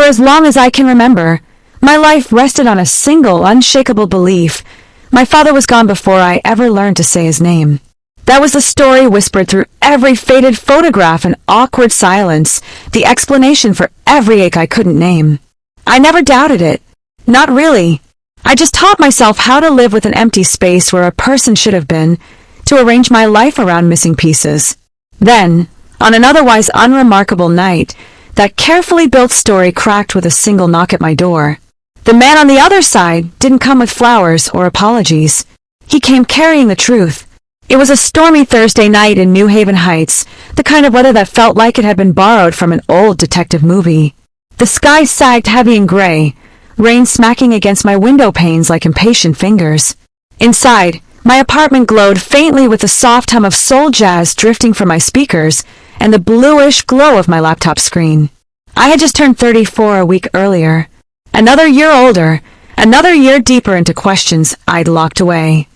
as long as I can remember, my life rested on a single, unshakable belief. My father was gone before I ever learned to say his name. That was the story whispered through every faded photograph and awkward silence, the explanation for every ache I couldn't name. I never doubted it. Not really. I just taught myself how to live with an empty space where a person should have been, to arrange my life around missing pieces. Then, on an otherwise unremarkable night, that carefully built story cracked with a single knock at my door. The man on the other side didn't come with flowers or apologies. He came carrying the truth. It was a stormy Thursday night in New Haven Heights, the kind of weather that felt like it had been borrowed from an old detective movie. The sky sagged heavy and gray, rain smacking against my window panes like impatient fingers. Inside, my apartment glowed faintly with the soft hum of soul jazz drifting from my speakers and the bluish glow of my laptop screen. I had just turned 34 a week earlier. Another year older, another year deeper into questions I'd locked away.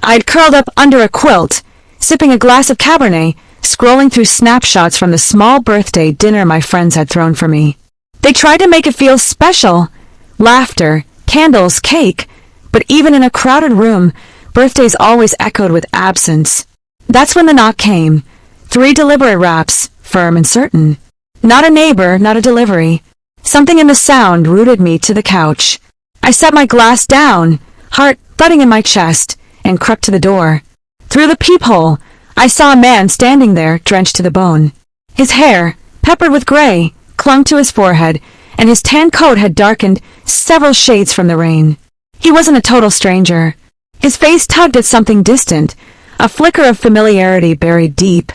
I'd curled up under a quilt, sipping a glass of Cabernet, scrolling through snapshots from the small birthday dinner my friends had thrown for me. They tried to make it feel special. Laughter, candles, cake. But even in a crowded room, birthdays always echoed with absence. That's when the knock came. 3 deliberate raps, firm and certain. Not a neighbor, not a delivery. Something in the sound rooted me to the couch. I set my glass down, heart thudding in my chest, and crept to the door. Through the peephole, I saw a man standing there, drenched to the bone. His hair, peppered with gray, clung to his forehead, and his tan coat had darkened several shades from the rain. He wasn't a total stranger. His face tugged at something distant, a flicker of familiarity buried deep.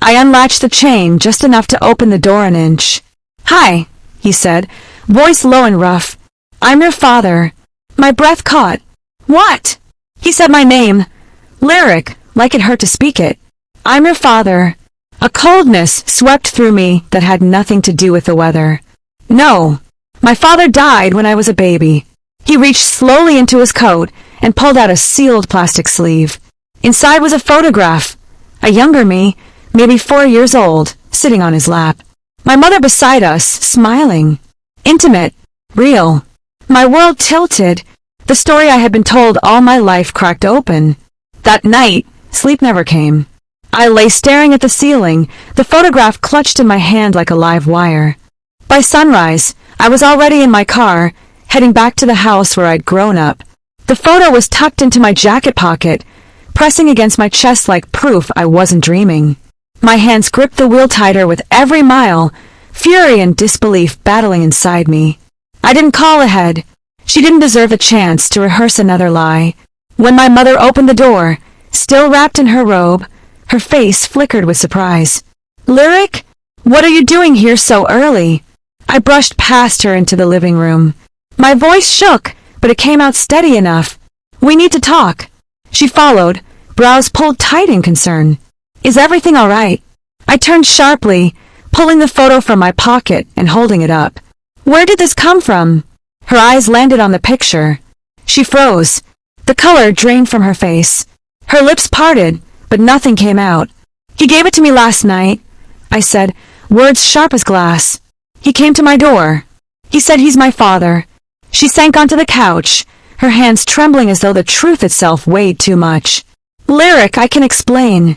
I unlatched the chain just enough to open the door an inch. "Hi," he said, voice low and rough. "I'm your father." My breath caught. "What?" He said my name. Lyric, like it hurt to speak it. "I'm your father." A coldness swept through me that had nothing to do with the weather. No. My father died when I was a baby. He reached slowly into his coat and pulled out a sealed plastic sleeve. Inside was a photograph. A younger me, maybe 4 years old, sitting on his lap. My mother beside us, smiling. Intimate. Real. My world tilted. The story I had been told all my life cracked open. That night, sleep never came. I lay staring at the ceiling, the photograph clutched in my hand like a live wire. By sunrise, I was already in my car, heading back to the house where I'd grown up. The photo was tucked into my jacket pocket, pressing against my chest like proof I wasn't dreaming. My hands gripped the wheel tighter with every mile, fury and disbelief battling inside me. I didn't call ahead. She didn't deserve a chance to rehearse another lie. When my mother opened the door, still wrapped in her robe, her face flickered with surprise. "Lyric? What are you doing here so early?" I brushed past her into the living room. My voice shook, but it came out steady enough. "We need to talk." She followed, brows pulled tight in concern. "Is everything all right?" I turned sharply, pulling the photo from my pocket and holding it up. "Where did this come from?" Her eyes landed on the picture. She froze. The color drained from her face. Her lips parted, but nothing came out. "He gave it to me last night," I said, words sharp as glass. "He came to my door. He said he's my father." She sank onto the couch, her hands trembling as though the truth itself weighed too much. "Lyric, I can explain."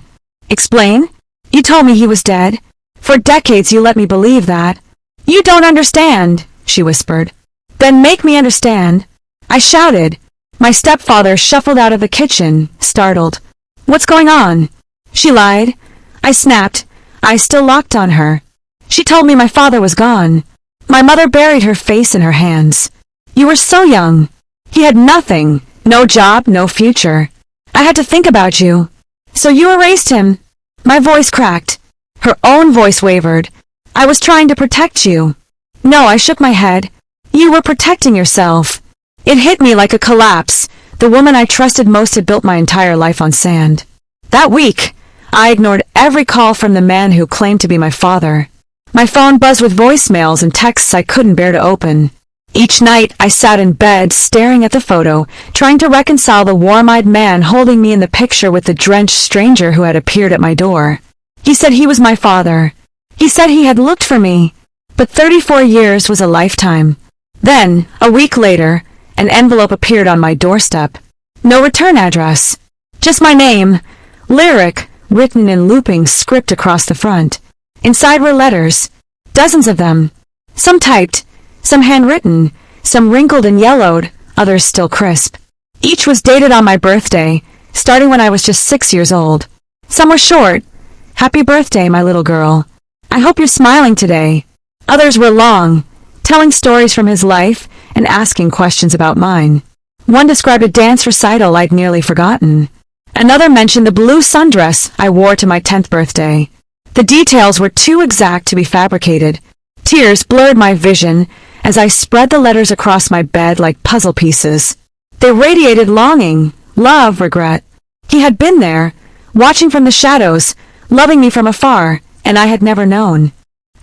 "Explain? You told me he was dead. For decades you let me believe that." "You don't understand," she whispered. "Then make me understand." I shouted. My stepfather shuffled out of the kitchen, startled. "What's going on?" She lied. I snapped, eyes still locked on her. She told me my father was gone. My mother buried her face in her hands. "You were so young. He had nothing, no job, no future. I had to think about you. So you erased him." My voice cracked. Her own voice wavered. "I was trying to protect you." "No," I shook my head. "You were protecting yourself." It hit me like a collapse. The woman I trusted most had built my entire life on sand. That week, I ignored every call from the man who claimed to be my father. My phone buzzed with voicemails and texts I couldn't bear to open. Each night, I sat in bed staring at the photo, trying to reconcile the warm-eyed man holding me in the picture with the drenched stranger who had appeared at my door. He said he was my father. He said he had looked for me. But 34 years was a lifetime. Then, a week later, an envelope appeared on my doorstep. No return address. Just my name, Lyric, written in looping script across the front. Inside were letters, dozens of them. Some typed, some handwritten, some wrinkled and yellowed, others still crisp. Each was dated on my birthday, starting when I was just 6 years old. Some were short. Happy birthday, my little girl. I hope you're smiling today. Others were long, telling stories from his life and asking questions about mine. One described a dance recital I'd nearly forgotten. Another mentioned the blue sundress I wore to my 10th birthday. The details were too exact to be fabricated. Tears blurred my vision as I spread the letters across my bed like puzzle pieces. They radiated longing, love, regret. He had been there, watching from the shadows, loving me from afar, and I had never known.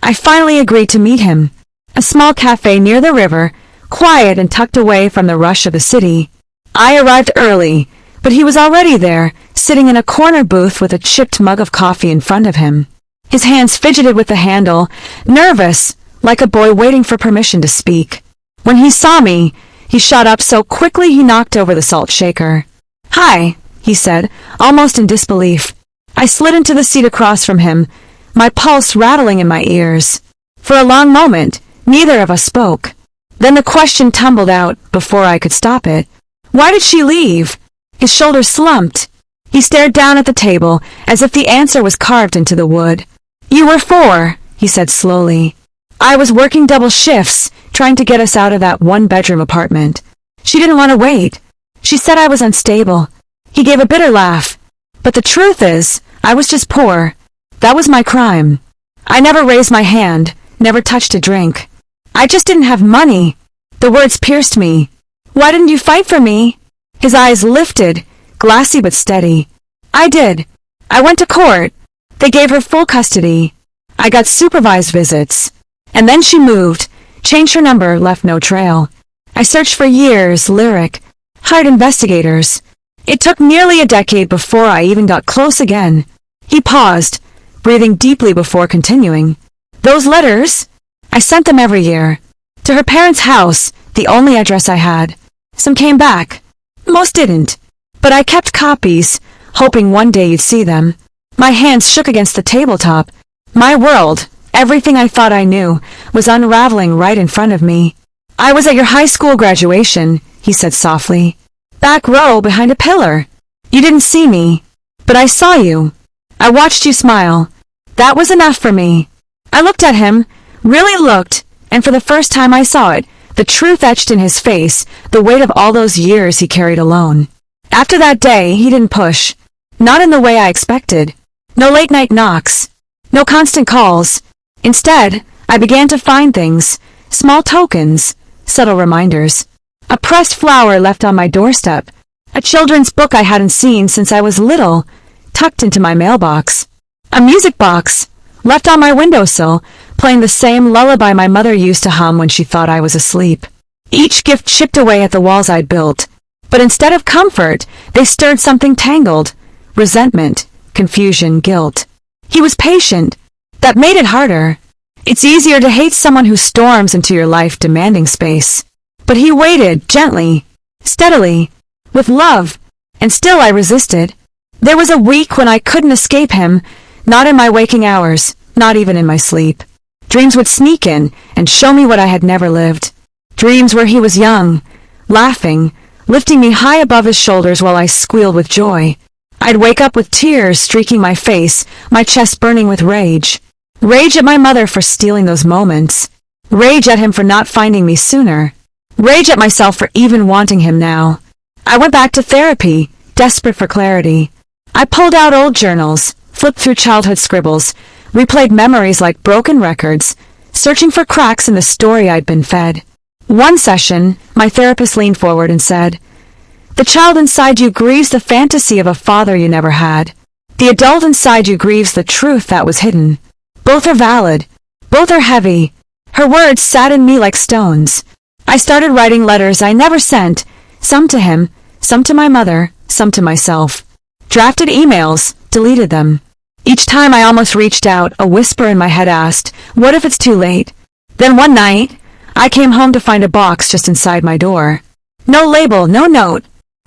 I finally agreed to meet him. A small cafe near the river, quiet and tucked away from the rush of the city. I arrived early, but he was already there, sitting in a corner booth with a chipped mug of coffee in front of him. His hands fidgeted with the handle, nervous, like a boy waiting for permission to speak. When he saw me, he shot up so quickly he knocked over the salt shaker. "Hi," he said, almost in disbelief. I slid into the seat across from him, my pulse rattling in my ears. For a long moment, neither of us spoke. Then the question tumbled out before I could stop it. Why did she leave? His shoulders slumped. He stared down at the table, as if the answer was carved into the wood. "You were 4, he said slowly. "I was working double shifts, trying to get us out of that one-bedroom apartment. She didn't want to wait. She said I was unstable." He gave a bitter laugh. "But the truth is, I was just poor. That was my crime. I never raised my hand, never touched a drink. I just didn't have money." The words pierced me. "Why didn't you fight for me?" His eyes lifted, glassy but steady. "I did. I went to court. They gave her full custody. I got supervised visits. And then she moved, changed her number, left no trail. I searched for years, Lyric, hired investigators. It took nearly a decade before I even got close again." He paused, breathing deeply before continuing. "Those letters? I sent them every year. To her parents' house, the only address I had. Some came back. Most didn't. But I kept copies, hoping one day you'd see them." My hands shook against the tabletop. My world, everything I thought I knew, was unraveling right in front of me. "I was at your high school graduation," he said softly. "Back row behind a pillar. You didn't see me. But I saw you. I watched you smile. That was enough for me." I looked at him, really looked, and for the first time I saw it, the truth etched in his face, the weight of all those years he carried alone. After that day, he didn't push. Not in the way I expected. No late-night knocks. No constant calls. Instead, I began to find things, small tokens, subtle reminders. A pressed flower left on my doorstep. A children's book I hadn't seen since I was little, tucked into my mailbox. A music box, left on my windowsill, playing the same lullaby my mother used to hum when she thought I was asleep. Each gift chipped away at the walls I'd built. But instead of comfort, they stirred something tangled. Resentment, confusion, guilt. He was patient. That made it harder. It's easier to hate someone who storms into your life demanding space. But he waited, gently, steadily, with love, and still I resisted. There was a week when I couldn't escape him, not in my waking hours, not even in my sleep. Dreams would sneak in and show me what I had never lived. Dreams where he was young, laughing, lifting me high above his shoulders while I squealed with joy. I'd wake up with tears streaking my face, my chest burning with rage. Rage at my mother for stealing those moments. Rage at him for not finding me sooner. Rage at myself for even wanting him now. I went back to therapy, desperate for clarity. I pulled out old journals, flipped through childhood scribbles, replayed memories like broken records, searching for cracks in the story I'd been fed. One session, my therapist leaned forward and said, "The child inside you grieves the fantasy of a father you never had. The adult inside you grieves the truth that was hidden. Both are valid. Both are heavy." Her words sat in me like stones. I started writing letters I never sent, some to him, some to my mother, some to myself. Drafted emails, deleted them. Each time I almost reached out, a whisper in my head asked, "What if it's too late?" Then one night, I came home to find a box just inside my door. No label, no note.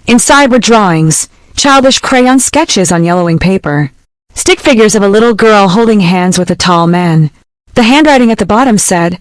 Inside were drawings, childish crayon sketches on yellowing paper. Stick figures of a little girl holding hands with a tall man. The handwriting at the bottom said,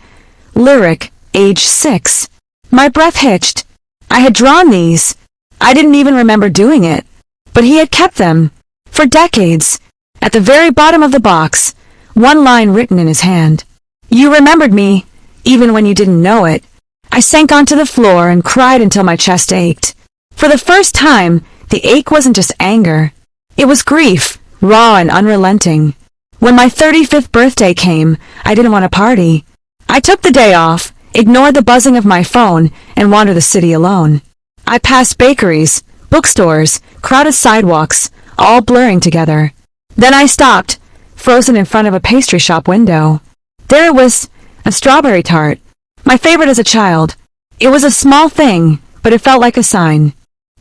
"Lyric, age 6. My breath hitched. I had drawn these. I didn't even remember doing it. But he had kept them. For decades. At the very bottom of the box, one line written in his hand. "You remembered me, even when you didn't know it." I sank onto the floor and cried until my chest ached. For the first time, the ache wasn't just anger. It was grief, raw and unrelenting. When my 35th birthday came, I didn't want to party. I took the day off, ignored the buzzing of my phone, and wandered the city alone. I passed bakeries, bookstores, crowded sidewalks, all blurring together. Then I stopped, frozen in front of a pastry shop window. There it was, a strawberry tart, my favorite as a child. It was a small thing, but it felt like a sign.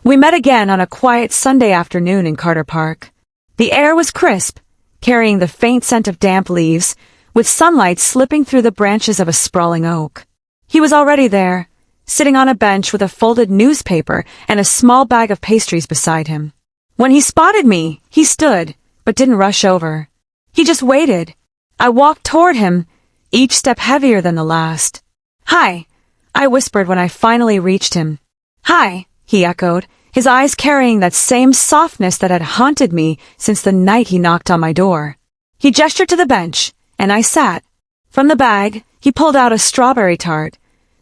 We met again on a quiet Sunday afternoon in Carter Park. The air was crisp, carrying the faint scent of damp leaves, with sunlight slipping through the branches of a sprawling oak. He was already there, sitting on a bench with a folded newspaper and a small bag of pastries beside him. When he spotted me, he stood, but didn't rush over. He just waited. I walked toward him, each step heavier than the last. "Hi," I whispered when I finally reached him. "Hi," he echoed, his eyes carrying that same softness that had haunted me since the night he knocked on my door. He gestured to the bench, and I sat. From the bag, he pulled out a strawberry tart,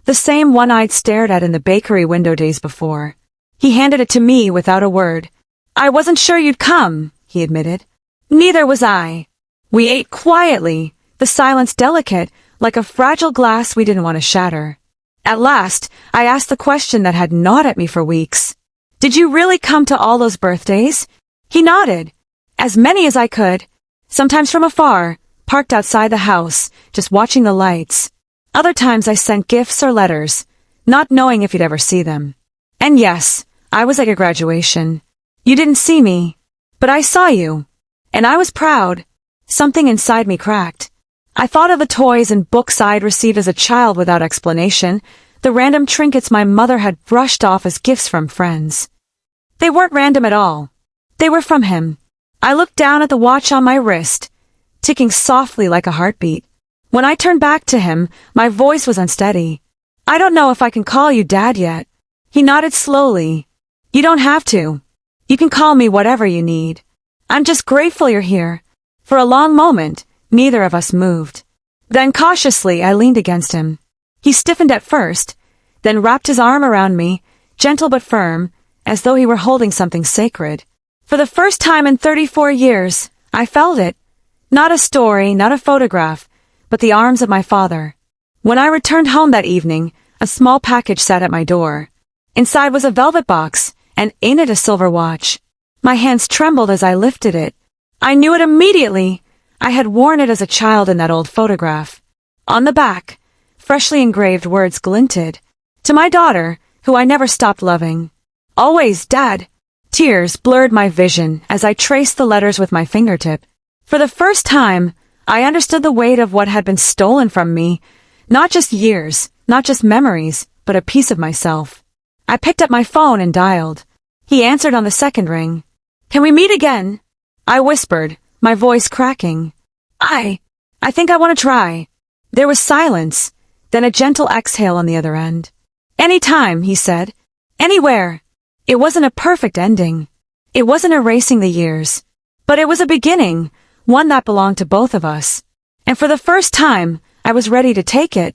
the same one I'd stared at in the bakery window days before. He handed it to me without a word. "I wasn't sure you'd come," he admitted. Neither was I. We ate quietly, the silence delicate, like a fragile glass we didn't want to shatter. At last, I asked the question that had gnawed at me for weeks. "Did you really come to all those birthdays?" He nodded. "As many as I could. Sometimes from afar, parked outside the house, just watching the lights. Other times I sent gifts or letters, not knowing if you'd ever see them. And yes, I was at your graduation. You didn't see me, but I saw you. And I was proud. Something inside me cracked. I thought of the toys and books I'd received as a child without explanation, the random trinkets my mother had brushed off as gifts from friends. They weren't random at all. They were from him. I looked down at the watch on my wrist, ticking softly like a heartbeat. When I turned back to him, my voice was unsteady. "I don't know if I can call you Dad yet." He nodded slowly. "You don't have to. You can call me whatever you need. I'm just grateful you're here." For a long moment, neither of us moved. Then cautiously, I leaned against him. He stiffened at first, then wrapped his arm around me, gentle but firm, as though he were holding something sacred. For the first time in 34 years, I felt it. Not a story, not a photograph, but the arms of my father. When I returned home that evening, a small package sat at my door. Inside was a velvet box, and in it a silver watch. My hands trembled as I lifted it. I knew it immediately. I had worn it as a child in that old photograph. On the back, freshly engraved words glinted. "To my daughter, who I never stopped loving. Always, Dad." Tears blurred my vision as I traced the letters with my fingertip. For the first time, I understood the weight of what had been stolen from me. Not just years, not just memories, but a piece of myself. I picked up my phone and dialed. He answered on the second ring. "Can we meet again?" I whispered, my voice cracking. I think I want to try." There was silence, then a gentle exhale on the other end. "Anytime," he said. "Anywhere." It wasn't a perfect ending. It wasn't erasing the years. But it was a beginning, one that belonged to both of us. And for the first time, I was ready to take it.